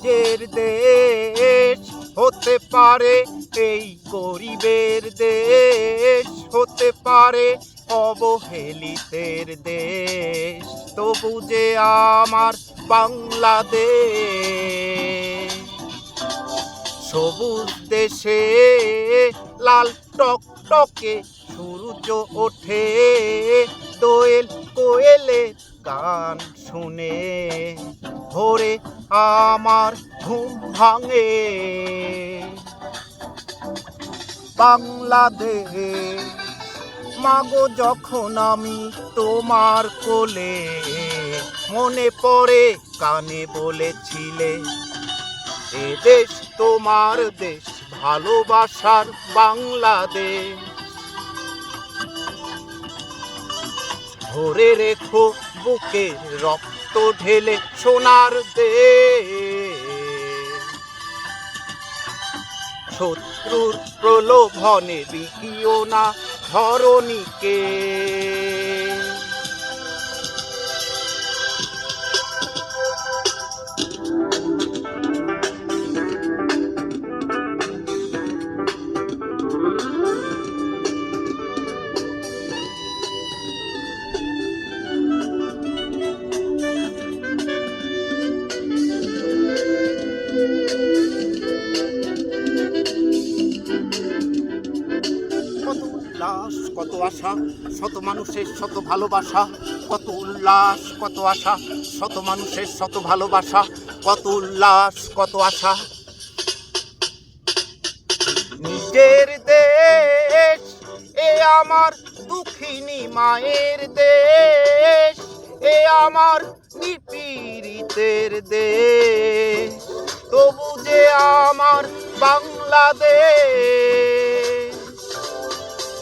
নিজের দেশ হতে পারে এই গরিবের দেশ, হতে পারে অবহেলিতের দেশ, তবু যে আমার বাংলাদেশ। সবুজ দেশে লাল টকটকে সূর্য ওঠে, দোয়েল কোয়েলের গান শুনে ভোরে আমার ঘুম ভাঙে। বাংলাদেশ মাগো, যখন আমি তোমার কোলে, মনে পড়ে কানে বলেছিলে এ দেশ তোমার দেশ, ভালোবাসার বাংলাদেশ। ধরে রেখো বুকে রক্ত ঢেলে সোনার দেশ, শত্রুর প্রলোভনে বিকিও না ধরণীকে। কত আশা, শত মানুষের শত ভালোবাসা, কত উল্লাস কত আশা, শত মানুষের শত ভালোবাসা, কত উল্লাস কত আশা। নিজের দেশ এ আমার দুঃখিনী মায়ের দেশ, এ আমার নিপীড়িতের দেশ, তবু যে আমার বাংলাদেশ।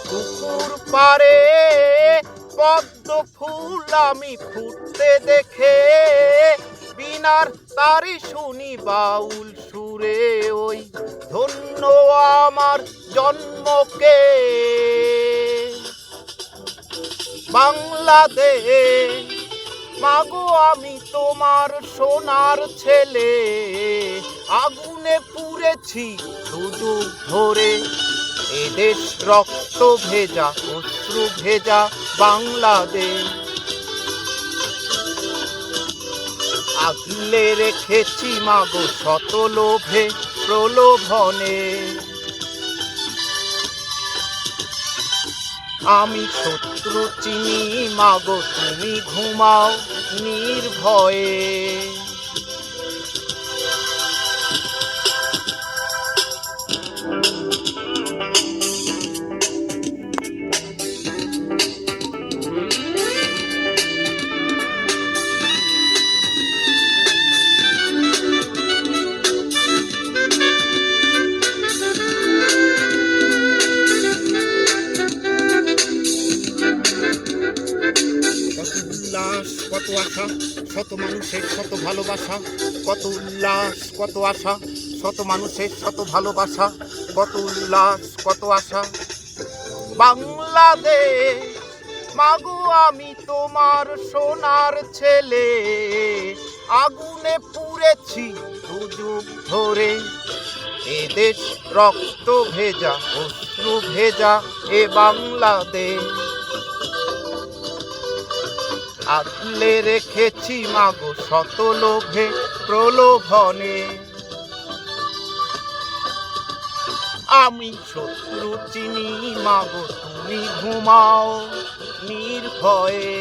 পুকুর পারে পদ্ম ফুল আমি ফুটতে দেখে, বিনার তারি শুনি বাউল সুরে, ওই ধন্য আমার জন্মকে। বাংলাদেশ মাগো, আমি তোমার সোনার ছেলে, আগুনে পুড়েছি দুযুগ ধরে, এদেশ রক্ত ভেজা অশ্রু ভেজা বাংলাদেশ। আগলে রেখেছি মাগো শত লোভে প্রলোভনে, আমি শত্রু চিনি মাগো, তুমি ঘুমাও নির্ভয়ে। কত আশা, শত মানুষের শত ভালোবাসা, কত উল্লাস কত আশা, শত মানুষের শত ভালোবাসা, কত উল্লাস কত আশা। বাংলাদেশ মাগো, আমি তোমার সোনার ছেলে, আগুনে পুড়েছি দুযুগ ধরে, এদেশ রক্ত ভেজা অশ্রু ভেজা এ বাংলাদেশ। আগলে রেখেছি মাগো শত লোভে প্রলোভনে, আমি শত্রু চিনি মাগো, তুমি ঘুমাও নির্ভয়ে।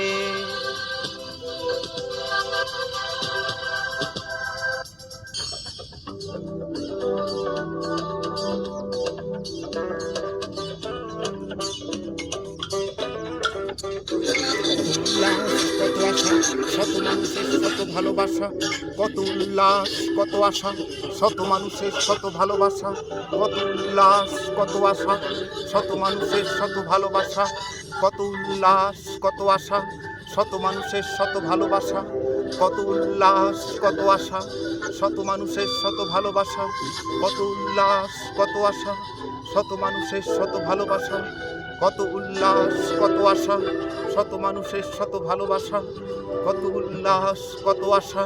কত আশা শত মানুষের শত ভালোবাসা, কত উল্লাস কত আশা শত মানুষের শত ভালোবাসা, কত উল্লাস কত আশা শত মানুষের শত ভালোবাসা, কত উল্লাস কত আশা শত মানুষের শত ভালোবাসা, কত উল্লাস কত আশা শত মানুষের শত ভালোবাসা, কত উল্লাস কত আশা শত মানুষের শত ভালোবাসা, কত উল্লাস কত আশা শত মানুষের শত ভালোবাসা, কত উল্লাস কত আশা।